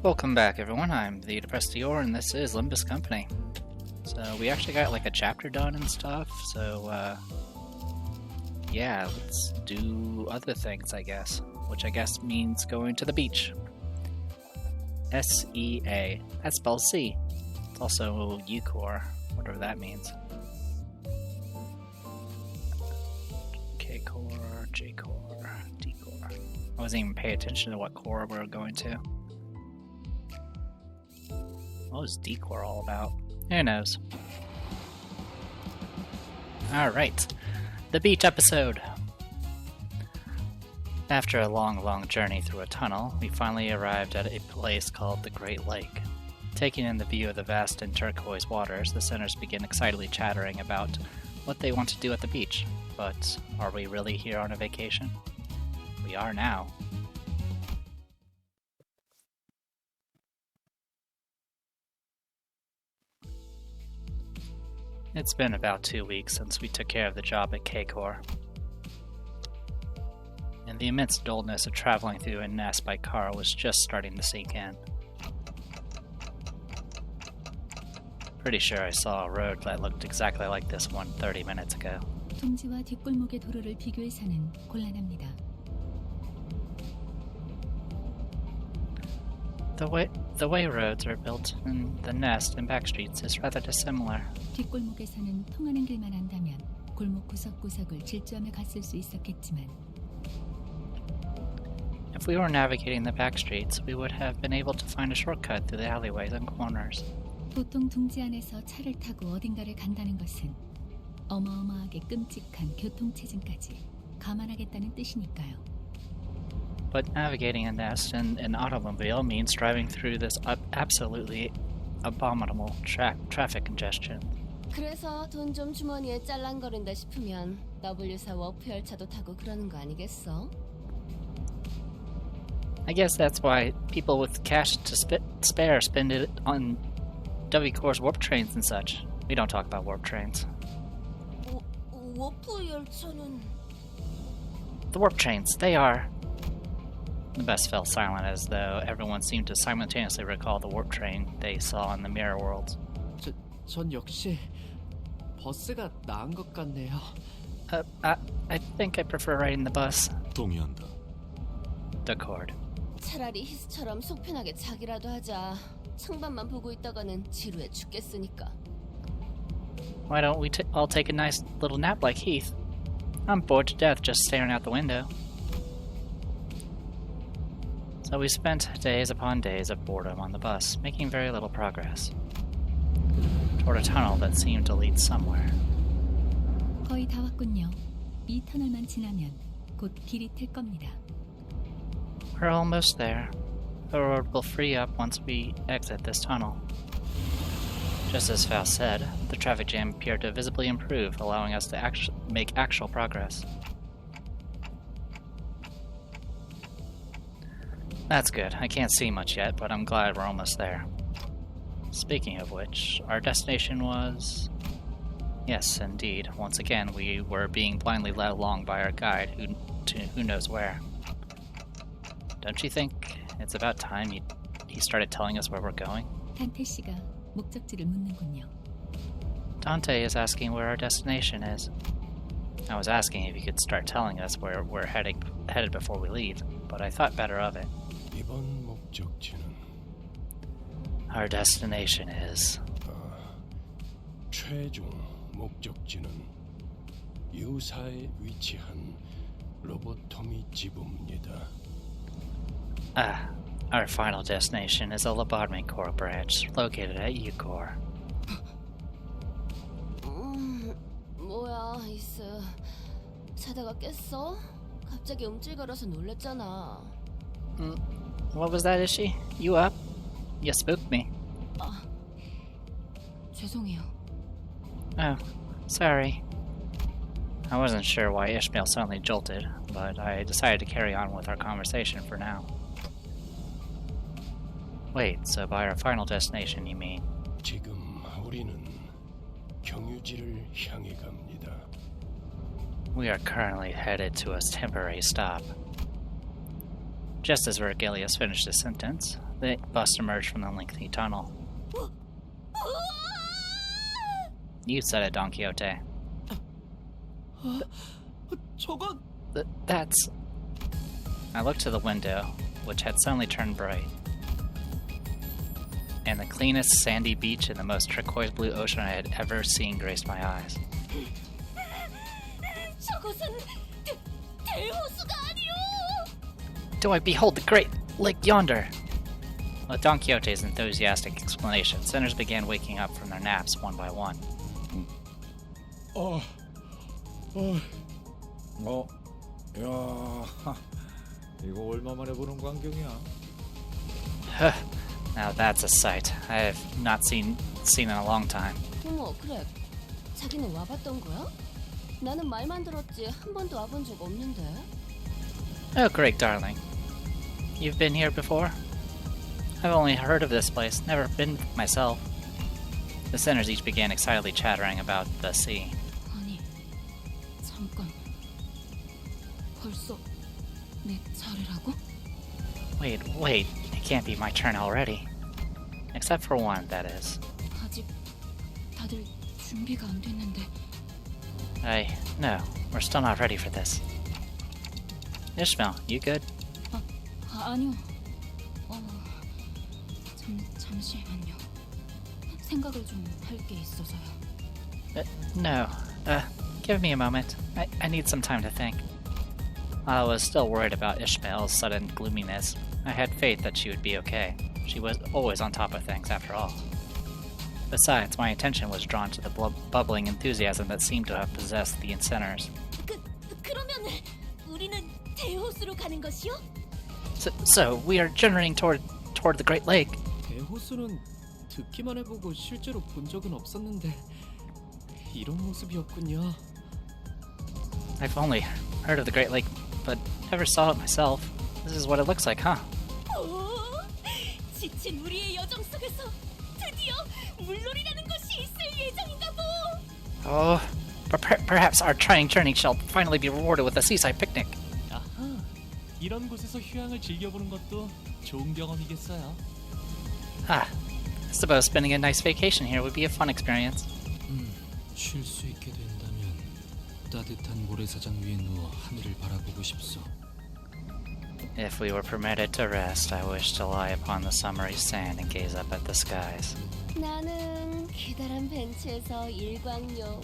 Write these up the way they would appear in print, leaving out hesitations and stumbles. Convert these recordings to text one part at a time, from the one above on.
Welcome back, everyone. I'm the Depressed Dior, and this is Limbus Company. So we actually got like a chapter done and stuff, so yeah, let's do other things, I guess. Which I guess means going to the beach. S-E-A. That spells C. It's also Eucor, whatever that means. K-Core, J-Core, D-Core. I wasn't even paying attention to what core we were going to. What was D-Core all about? Who knows? Alright, the beach episode! After a long journey through a tunnel, we finally arrived at a place called the Great Lake. Taking in the view of the vast and turquoise waters, the sinners begin excitedly chattering about what they want to do at the beach. But are we really here on a vacation? We are now. It's been about 2 weeks since we took care of the job at K-Core. And the immense dullness of traveling through a nest by car was just starting to sink in. Pretty sure I saw a road that looked exactly like this one 30 minutes ago. 둥지와 뒷골목의 도로를 비교해서는 곤란합니다. The way roads are built in the nest and back streets is rather dissimilar. 뒷골목에서는 통하는 길만 한다면 골목 구석구석을 질주하며 갔을 수 있었겠지만 If we were navigating the back streets, we would have been able to find a shortcut through the alleyways and corners. 보통 둥지 안에서 차를 타고 어딘가를 간다는 것은 어마어마하게 끔찍한 교통체증까지 감안하겠다는 뜻이니까요. But navigating a nest in an automobile means driving through this absolutely abominable traffic congestion. 그래서 돈 좀 주머니에 짤랑거린다 싶으면 W4 워프 열차도 타고 그러는 거 아니겠어? I guess that's why people with cash to spare spend it on W-Core's warp trains and such. We don't talk about warp trains. 워프 열차는... The warp trains, they are... The best fell silent as though everyone seemed to simultaneously recall the warp train they saw in the mirror worlds. 전 역시 버스가 나은 것 같네요. I think I prefer riding the bus. 동의한다. D'accord. 차라리 히스처럼 속편하게 자기라도 하자. 창밖만 보고 있다가는 지루해 죽겠으니까. Why don't we all take a nice little nap like Heath? I'm bored to death just staring out the window. So we spent days upon days of boredom on the bus, making very little progress. Toward a tunnel that seemed to lead somewhere. 거의 다 왔군요. 이 터널만 지나면 곧 길이 틀 겁니다. We're almost there. The road will free up once we exit this tunnel. Just as Faust said, the traffic jam appeared to visibly improve, allowing us to make actual progress. That's good. I can't see much yet, but I'm glad we're almost there. Speaking of which, our destination was... Yes, indeed. Once again, we were being blindly led along by our guide, who knows where. Don't you think it's about time he started telling us where we're going? 단테 씨가 목적지를 묻는군요. Dante is asking where our destination is. I was asking if he could start telling us where we're headed before we leave, but I thought better of it. 이번 목적지는 Our destination is... 최종 목적지는 유사에 위치한 로보토미 지부입니다. Our final destination is a lobotomy core branch located at Eucor. 뭐야, 이스. 자다가 깼어? 갑자기 움찔거려서 놀랬잖아. What was that, Ishi? You up? You spooked me. 죄송해요. Oh, sorry. I wasn't sure why Ishmael suddenly jolted, but I decided to carry on with our conversation for now. Wait, so by our final destination you mean? 지금 우리는 경유지를 향해 갑니다. We are currently headed to a temporary stop. Just as Vergilius finished his sentence, The bus emerged from the lengthy tunnel. You said it, Don Quixote. 저건 That's... I looked to the window, which had suddenly turned bright. And the cleanest sandy beach and the most turquoise blue ocean I had ever seen graced my eyes. 저것은 대호수가 아니오! Do I behold the great lake yonder? With Don Quixote's enthusiastic explanation, sinners began waking up from their naps one by one. 야, 이거 얼마만에 보는 광경이야? Now that's a sight I have not seen in a long time. 어머, 그래. 자기는 와봤던 거야? 나는 말만 들었지 한 번도 와본 적 없는데. Oh, great darling. You've been here before? I've only heard of this place, never been myself. The sinners each began excitedly chattering about the sea. 아니, 잠깐. 벌써 내 차례라고? Wait, it can't be my turn already. Except for one, that is. 아직 다들 준비가 안 됐는데. No, we're still not ready for this. Ishmael, you good? 아니요. 잠시만요. 생각을 좀 할 게 있어서요. No. Give me a moment. I need some time to think. I was still worried about Ishmael's sudden gloominess. I had faith that she would be okay. She was always on top of things, after all. Besides, my attention was drawn to the bubbling enthusiasm that seemed to have possessed the sinners. 그러면 우리는 대호수로 가는 것이요? So we are journeying toward the Great Lake. 대호수는 듣기만 해보고 실제로 본 적은 없었는데 이런 모습이었군요. I've only heard of the Great Lake, but never saw it myself. This is what it looks like, huh? 지친 우리의 여정 속에서 드디어 물놀이라는 것이 있을 예정인가 보. Oh, perhaps our trying journey shall finally be rewarded with a seaside picnic. 아하, 이런 곳에서 휴양을 즐겨보는 것도 좋은 경험이겠어요. I suppose spending a nice vacation here would be a fun experience. 쉴 수 있게 된다면 따뜻한 모래사장 위에 누워 하늘을 바라보고 싶소. If we were permitted to rest, I wish to lie upon the summery sand and gaze up at the skies. 나는 기다란 벤치에서 일광욕.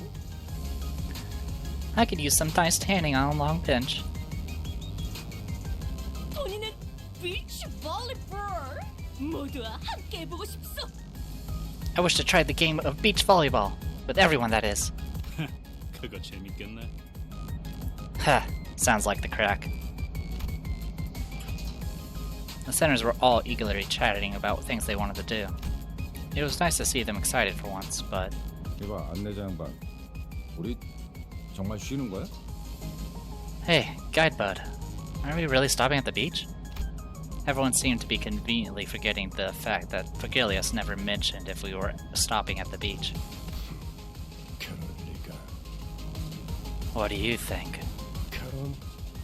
I could use some nice tanning on a long bench. 본인은 비치 볼리볼 모두와 함께 해보고 싶소. I wish to try the game of beach volleyball. With everyone, that is. 그거 재밌겠네. Sounds like the crack. The sinners were all eagerly chatting about things they wanted to do. It was nice to see them excited for once, but... 이봐, 안내자 양반. 우리 정말 쉬는 거야? Hey, guide bud. Are we really stopping at the beach? Everyone seemed to be conveniently forgetting the fact that Vergilius never mentioned if we were stopping at the beach. 그럴 리가. What do you think?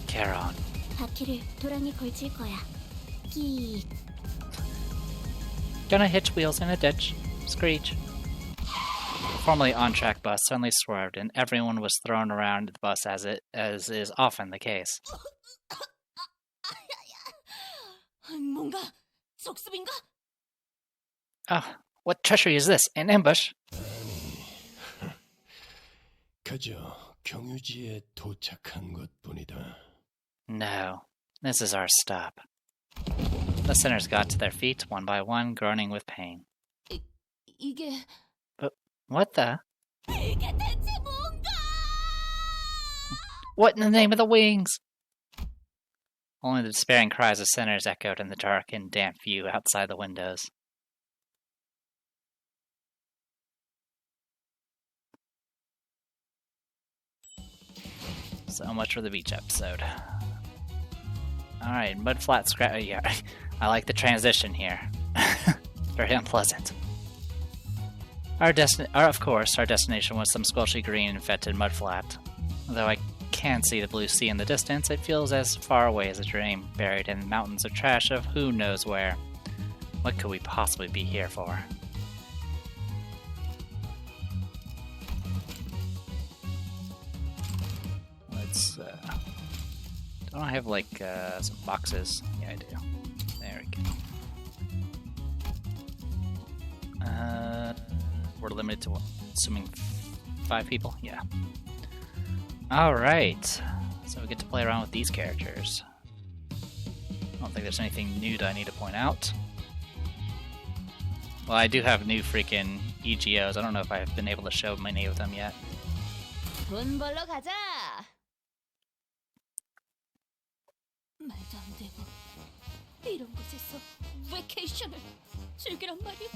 Charon. 바퀴를 도랑에 걸칠 거야. 끼. Gonna hitch wheels in a ditch. Screech. The formerly on-track bus suddenly swerved, and everyone was thrown around the bus as is often the case. 뭔가 속습인가? Oh, what treachery is this? An ambush? 아니, 그저 경유지에 도착한 것뿐이다. No, this is our stop. The sinners got to their feet one by one, groaning with pain. 이게 What the? 이게 대체 뭔가? What in the name of the wings? Only the despairing cries of sinners echoed in the dark and damp view outside the windows. So much for the beach episode. Alright, mudflat scrap. Yeah, I like the transition here. Very unpleasant. Of course, our destination was some squelchy green and fetid mudflat. Though I can see the blue sea in the distance, it feels as far away as a dream, buried in mountains of trash of who knows where. What could we possibly be here for? Let's, don't I have, like, some boxes? Yeah, I do. There we go. We're limited to, what, assuming 5 people? Yeah. Alright. So we get to play around with these characters. I don't think there's anything new that I need to point out. Well, I do have new freaking EGOs. I don't know if I've been able to show many of them yet. 돈 벌러 가자. 말도 안 되고 이런 곳에서 베케이션을 즐기란 말이야?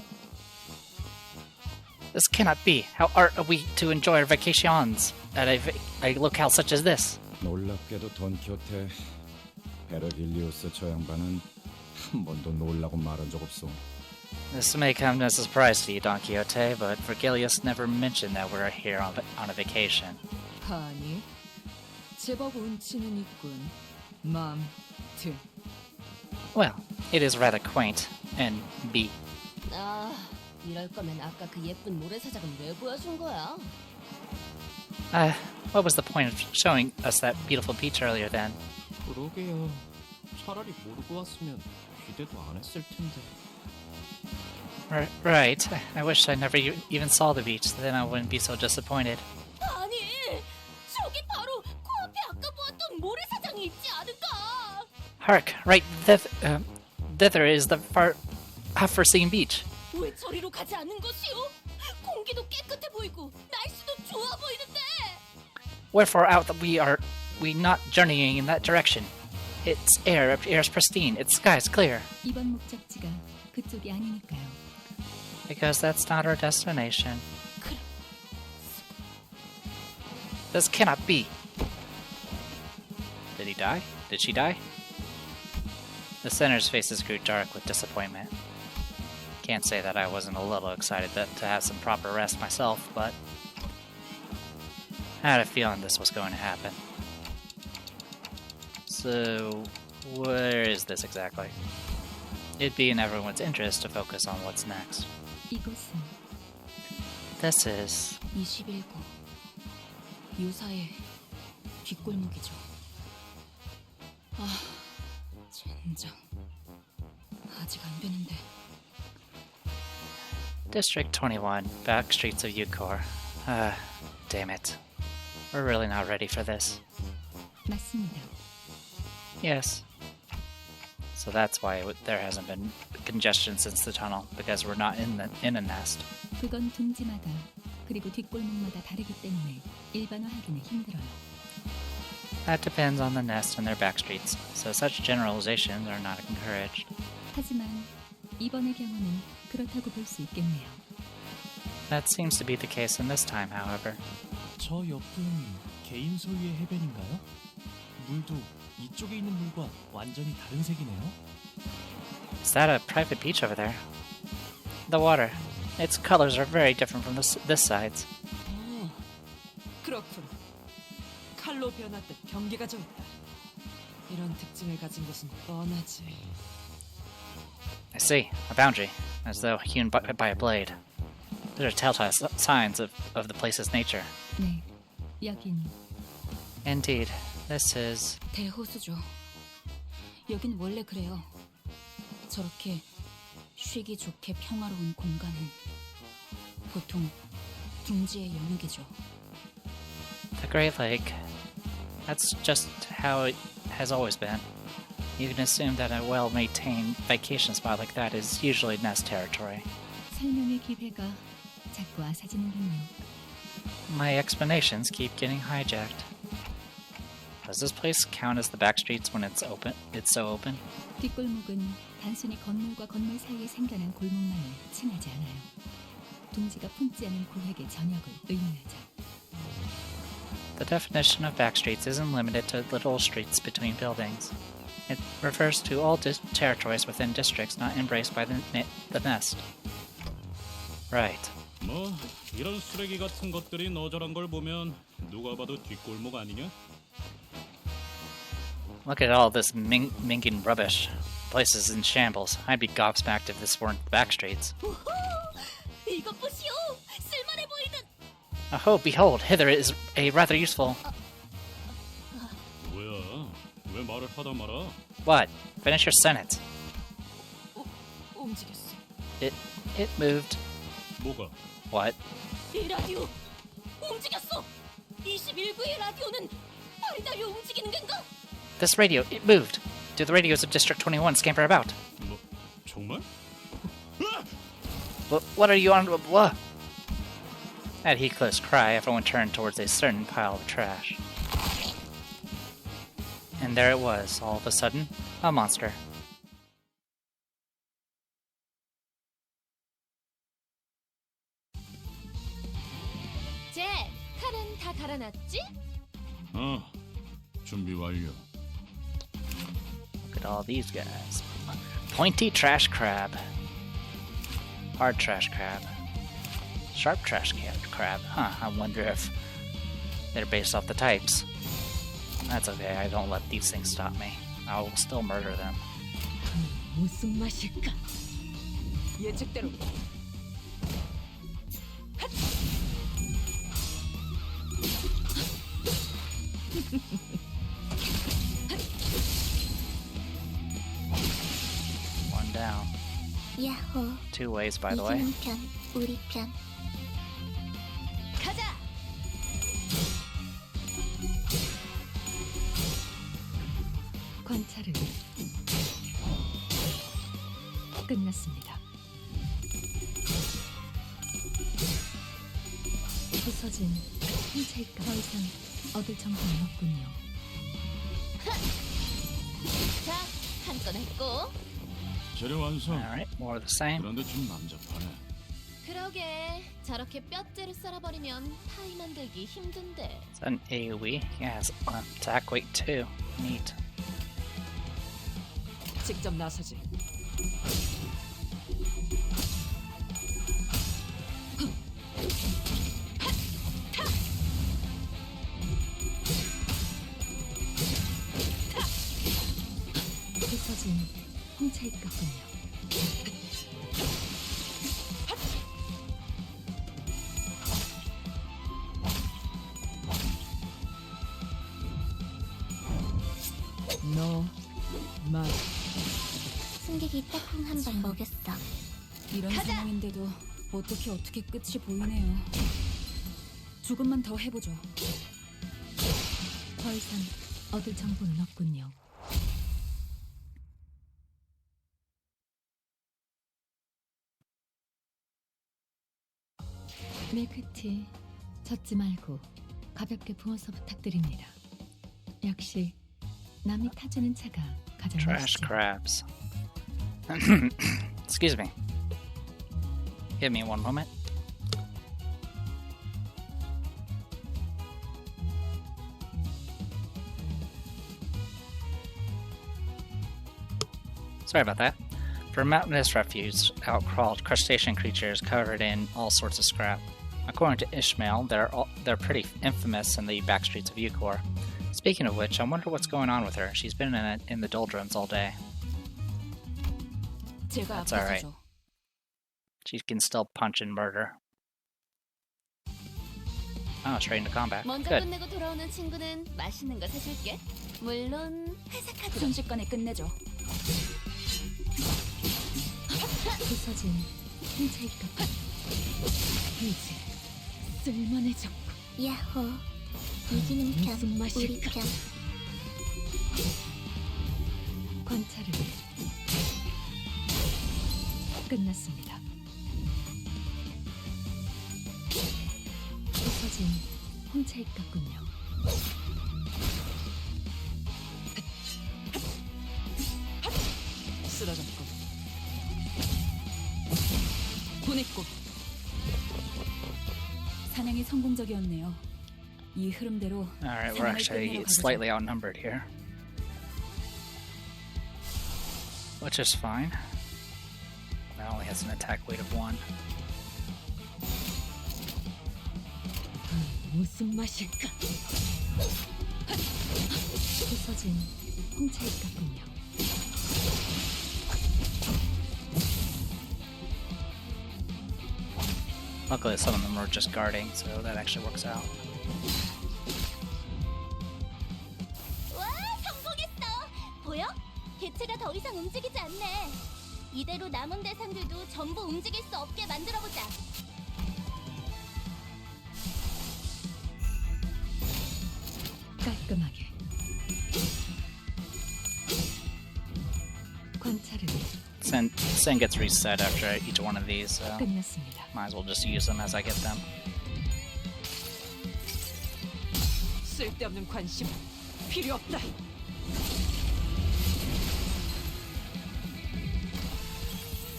This cannot be. How are we to enjoy our vacations at a locale such as this? 놀랍게도 돈키호테 베르길리우스 저 양반은 한 번도 놀라고 말한 적 없어. This may come as a surprise to you, Don Quixote, but Vergilius never mentioned that we're here on a vacation. 아니, 제법 운치는 있군. 맘, Well, it is rather quaint and B. 아, 이럴 거면 아까 그 예쁜 모래사장은 왜 보여준 거야? What was the point of showing us that beautiful beach earlier then? 그러게요. 차라리 모르고 왔으면 기대도 안 했을 텐데. Right. I wish I never even saw the beach, then I wouldn't be so disappointed. 아니, 저기 바로 코앞에 아까 보았던 모래사장이 있지 않은가? Hark! Right thither is the half-foreseen beach. 왜 저리로 가지 않는 것이오? 공기도 깨끗해 보이고 날씨도 좋아 보이는데. Wherefore out that we not journeying in that direction. Its air is pristine, its sky is clear. 이번 목적지가 그쪽이 아니니까요. Because that's not our destination. This cannot be. Did he die? Did she die? The senator's faces grew dark with disappointment. Can't say that I wasn't a little excited to have some proper rest myself, but I had a feeling this was going to happen. So, where is this exactly? It'd be in everyone's interest to focus on what's next. 이곳은 This is 21구 유사의 뒷골목이죠. 아, 젠장. 아직 안 되는데. District 21, back streets of Eucor. Damn it. We're really not ready for this. 맞습니다. Yes. So that's why there hasn't been congestion since the tunnel, because we're not in a nest. 그건 둥지마다 그리고 뒷골목마다 다르기 때문에 일반화하기는 힘들어요. That depends on the nest and their back streets, so such generalizations are not encouraged. 하지만 이번의 경우는 그렇다고 볼 수 있겠네요. That seems to be the case in this time, however. 저 옆은 개인 소유의 해변인가요? 물도 이쪽에 있는 물과 완전히 다른 색이네요. Is that a private beach over there? The water. Its colors are very different from this side's. 그렇군. 칼로 변화듯 경계가 져 있다. 이런 특징을 가진 곳은 뻔하지. I see. A boundary, as though hewn by a blade. These are telltale signs of the place's nature. 네, 여긴 Indeed, this is... 대호수죠. 여긴 원래 그래요. 저렇게 쉬기 좋게 평화로운 공간은 보통 둥지의 영역이죠. The Great Lake. That's just how it has always been. You can assume that a well-maintained vacation spot like that is usually nest territory. 설명의 기회가 자꾸 아사지는군요. My explanations keep getting hijacked. Does this place count as the back streets when it's open? It's so open? 뒷골목은 단순히 건물과 건물 사이에 생겨난 골목만을 칭하지 않아요. 둥지가 품지 않은 구획의 전역을 의미하죠. The definition of back streets isn't limited to little streets between buildings. It refers to all territories within districts not embraced by the nest. Right. 뭐 이런 쓰레기 같은 것들이 너저런 걸 보면 누가 봐도 뒷골목 아니냐? Look at all this minging rubbish. Place is in shambles. I'd be gobsmacked if this weren't the back streets. 이것 보시오. 쓸만해 보이는. Oh, behold, hither is a rather useful... 뭐야? 왜 말을 하다 말아? What? Finish your sentence. 움직였어. It moved. 뭐가? What? 이 라디오 움직였어. 21구의 라디오는 파리다리오 움직이는 건가? This radio, it moved. Do the radios of District 21 scamper about? 뭐 정말? What are you on? What? At Heathcliff's cry, everyone turned towards a certain pile of trash. And there it was, all of a sudden, a monster. 잭, 칼은 다 갈아놨지? 준비 완료. Look at all these guys. Pointy trash crab. Hard trash crab. Sharp trash crab. Huh, I wonder if they're based off the types. That's okay, I don't let these things stop me. I will still murder them. 무슨 맛일까? 예측대로. One down. 야호. 2 ways, by the way. 이기는 편, 우리 편. 가자. 관찰을 끝났습니다. 부서진 흰체가 더 이상 얻을 정보는 없군요. 자, 한 건 했고. 재료 완성. Alright, more of the same. 그런데 좀 남잡하네. 그러게, 저렇게 뼈째로 썰어버리면 파이 만들기 힘든데. Is that an AoE? Yeah, it's attack weight 2. Neat. 직접 나서지. 부서진 홍차입 같군요. 너, 말. 승객이 딱콩 한 번 먹였어. 이런 상황인데도 어떻게 끝이 보이네요. 조금만 더 해보죠. 더 이상 얻을 정보는 없군요. 밀크티 젖지 말고 가볍게 부어서 부탁드립니다. 역시 남이 타주는 차가 가장 Trash 맛있죠. crabs. Excuse me. Give me one moment. Sorry about that. For mountainous refuse, outcrawled crustacean creatures covered in all sorts of scrap. According to Ishmael, they're pretty infamous in the backstreets of Eucor. Speaking of which, I wonder what's going on with her. She's been in the doldrums all day. That's alright. She can still punch and murder. Oh, straight into combat. 먼저 Good. 끝내고 돌아오는 친구는 맛있는 거 사줄게. 물론 회사 카드로. 순식간에 끝내죠. 부서진 홍차입 같군. 이제 쓸만해졌고. 야호. 이기는 편, 무슨 우리 맛일까? 편. 관찰을 끝났습니다. 부서진 홍차입 같군요. 쓰러졌고. 보냈고. 사냥이 성공적이었네요. 이 흐름대로 Alright, we're 사냥을 actually 끝내러 가보죠. slightly outnumbered here. Which is fine. It only has an attack weight of 1. 무슨 맛일까? 부서진 홍차입 같군요. Luckily, some of them were just guarding, so that actually works out. 와, 성공했어. 보여? 개체가 더 이상 움직이지 않네. 이대로 남은 대상들도 전부 움직일 수 없게 만들어보자. 깔끔하게. 관찰은 Sin gets reset after each one of these, so 끝났습니다. might as well just use them as I get them. 쓸데없는 관심 필요 없다.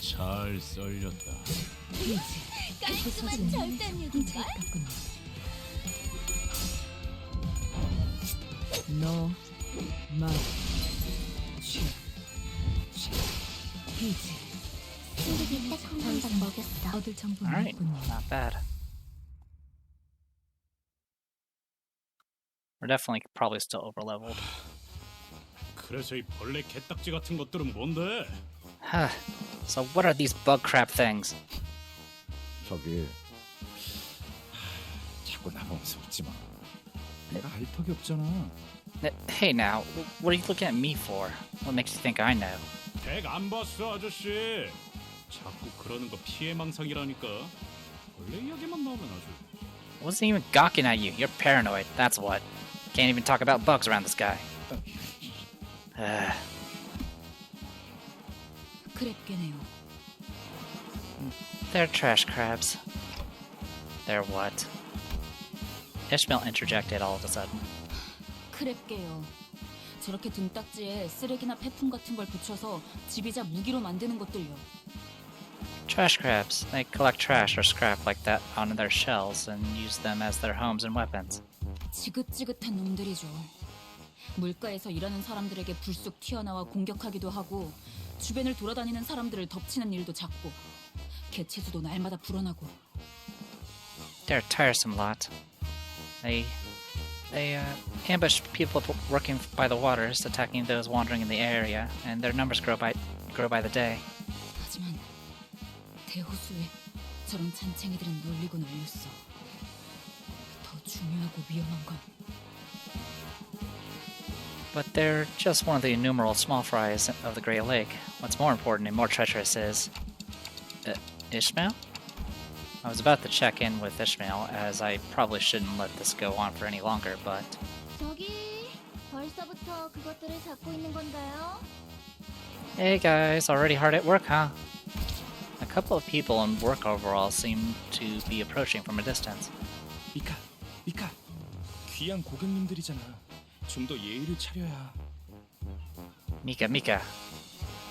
잘 썰렸다. 깔끔한 절단력인걸? 너, 마, 취, 페이지. 승객이 딱 한 방 먹였어. 얻을 정보는 Alright, 없군요. not bad. We're definitely probably still overleveled. 그래서 이 벌레 개딱지 같은 것들은 뭔데? So what are these bug crap things? 저기 자꾸 나보면서 웃지 마. 내가 알 턱이 없잖아. Hey now, what are you looking at me for? What makes you think I know? 덱 안 봤어 아저씨. 자꾸 그러는 거 피해망상이라니까. 벌레 이야기만 나오면 아주. I wasn't even gawking at you. You're paranoid, that's what. Can't even talk about bugs around this guy. 그랬겠네요. They're trash crabs. They're what? Ishmael interjected all of a sudden. 크랩게요. 저렇게 등딱지에 쓰레기나 폐품 같은 걸 붙여서 지비자 무기로 만드는 것들요. Trash crabs. They collect trash or scrap like that on their shells and use them as their homes and weapons. 지긋지긋한 놈들이죠. 물가에서 일하는 사람들에게 불쑥 튀어나와 공격하기도 하고 주변을 돌아다니는 사람들을 덮치는 일도 잦고 개체수도 날마다 불어나고. They're a tiresome lot. They ambush people working by the waters, attacking those wandering in the area, and their numbers grow by the day. 하지만 대호수에 저런 잔챙이들은 널리고 널렸어. 더 중요하고 위험한 건 But they're just one of the innumerable small fries of the Great Lake. What's more important and more treacherous is... Ishmael? I was about to check in with Ishmael, as I probably shouldn't let this go on for any longer, but... 저기 벌써부터 그것들을 잡고 있는 건가요? Hey guys, already hard at work, huh? A couple of people in work overalls seem to be approaching from a distance. 미카, 귀한 고객님들이잖아. 좀 더 예의를 차려야. Mika,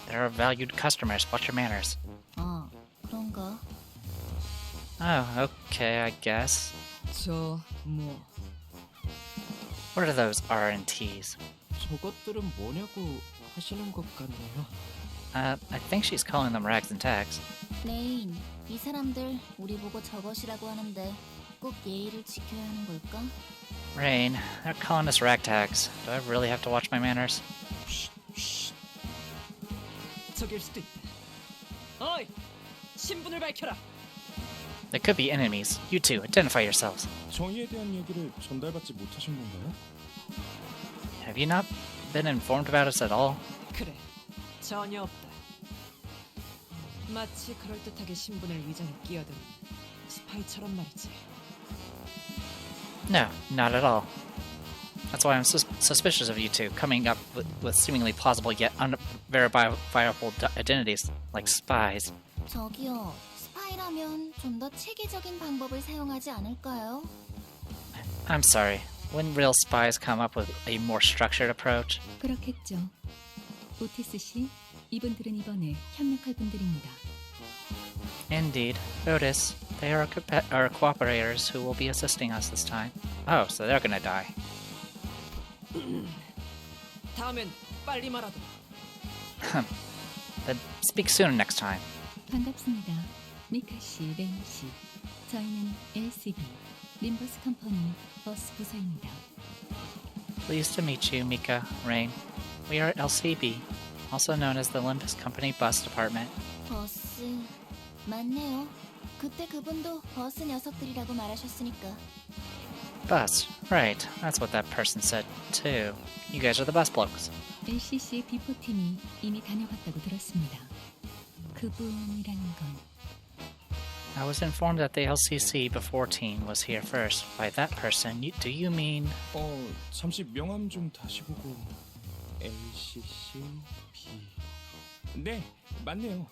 they're valued customers. Watch your manners. 그런가? Oh, okay, I guess. What are those R&Ts? 저것들은 뭐냐고 하시는 것 같네요. I think she's calling them rags and tags. 레인, 이 사람들 우리 보고 저것이라고 하는데 꼭 예의를 지켜야 하는 걸까? Rain, they're calling us ragtags. Do I really have to watch my manners? 적일 수도 있다. 어이, 신분을 밝혀라. They could be enemies. You two, identify yourselves. 정의에 대한 얘기를 전달받지 못하신 건가요? Have you not been informed about us at all? 그래, 전혀 없다. 마치 그럴듯하게 신분을 위장에 끼어든 스파이처럼 말이지. No, not at all. That's why I'm suspicious of you two, coming up with seemingly plausible yet unverifiable identities, like spies. 저기요, 스파이라면 좀 더 체계적인 방법을 사용하지 않을까요? I'm sorry. Wouldn't real spies come up with a more structured approach? 그렇겠죠. 오티스 씨, 이분들은 이번에 협력할 분들입니다. Indeed. Otis, they are our cooperators who will be assisting us this time. Oh, so they're gonna die. 다음엔 빨리 말하도록. Then speak sooner next time. 반갑습니다. 미카 씨, 레인 씨. 저희는 LCB, 림버스 컴퍼니 버스 부서입니다. Pleased to meet you, Mika, Rain. We are LCB, also known as the Limbus Company Bus Department. 버스, 맞네요. 그때 그분도 버스 녀석들이라고 말하셨으니까. Bus. Right. That's what that person said, too. You guys are the bus blokes. LCC의 비포팀이 이미 다녀갔다고 들었습니다. 그분이라는 건 I was informed that the LCC before team was here first. By that person, do you mean... 잠시 명함 좀 다시 보고. LCC B. 네, 맞네요.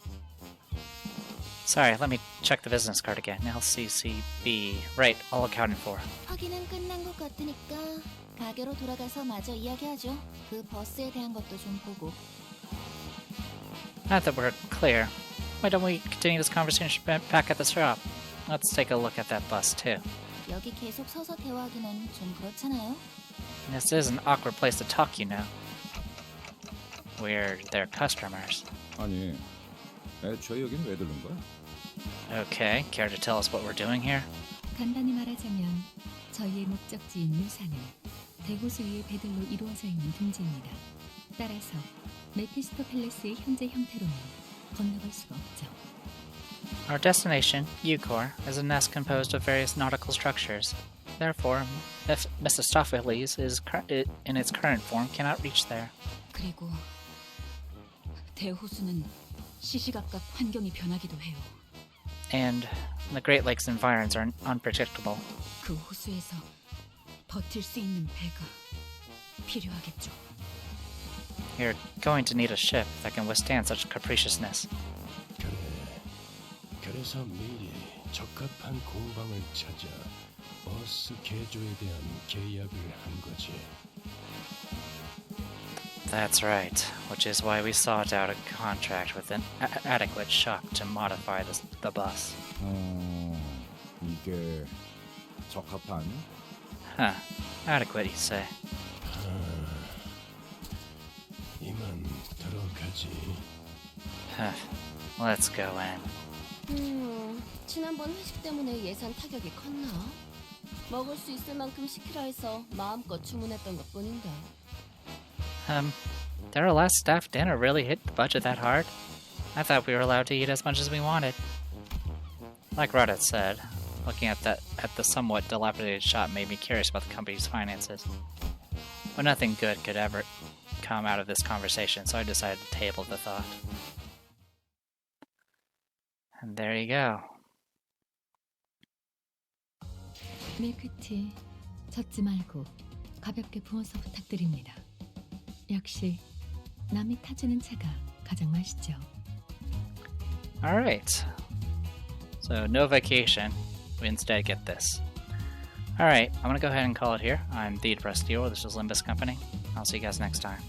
Sorry, let me check the business card again. LCCB. Right, all accounted for. 확인은 끝난 것 같으니까 가게로 돌아가서 마저 이야기하죠. 그 버스에 대한 것도 좀 보고. Now that we're clear, why don't we continue this conversation back at the shop? Let's take a look at that bus, too. 여기 계속 서서 대화하기는 좀 그렇잖아요. This is an awkward place to talk, you know. We're their customers. 아니, 애초에 여긴 왜 들른 거야? Okay, care to tell us what we're doing here? 간단히 말하자면 저희의 목적지인 유산은 대호수 위의 배들로 이루어져 있는 둥지입니다. 따라서 메피스토 팰레스의 현재 형태로는 건너갈 수가 없죠. Our destination, Eucor, is a nest composed of various nautical structures. Therefore, if Mephistopheles is in its current form cannot reach there. 그리고 대호수는 시시각각 환경이 변하기도 해요. And the Great Lakes environs are unpredictable. 그 호수에서 버틸 수 있는 배가 필요하겠죠. You're going to need a ship that can withstand such capriciousness. 그래. 그래서 미리 적합한 공방을 찾아 버스 개조에 대한 계약을 한 거지. That's right, which is why we sought out a contract with an adequate shop to modify the bus. 이게 적합한? Huh. Adequate, you say? 이만 들어가지. Huh. Let's go in. 지난번 회식 때문에 예산 타격이 컸나? 먹을 수 있을 만큼 시키라 해서 마음껏 주문했던 것뿐인데. Their last staff dinner really hit the budget that hard. I thought we were allowed to eat as much as we wanted. Like Rod had said, looking at the somewhat dilapidated shop made me curious about the company's finances. But nothing good could ever come out of this conversation, so I decided to table the thought. And there you go. 밀크티 젓지 말고 가볍게 부어서 부탁드립니다. 역시 남이 타주는 차가 가장 맛있죠. Alright. So, no vacation. We instead get this. Alright, I'm gonna go ahead and call it here. I'm the Depressed Steel. This is Limbus Company. I'll see you guys next time.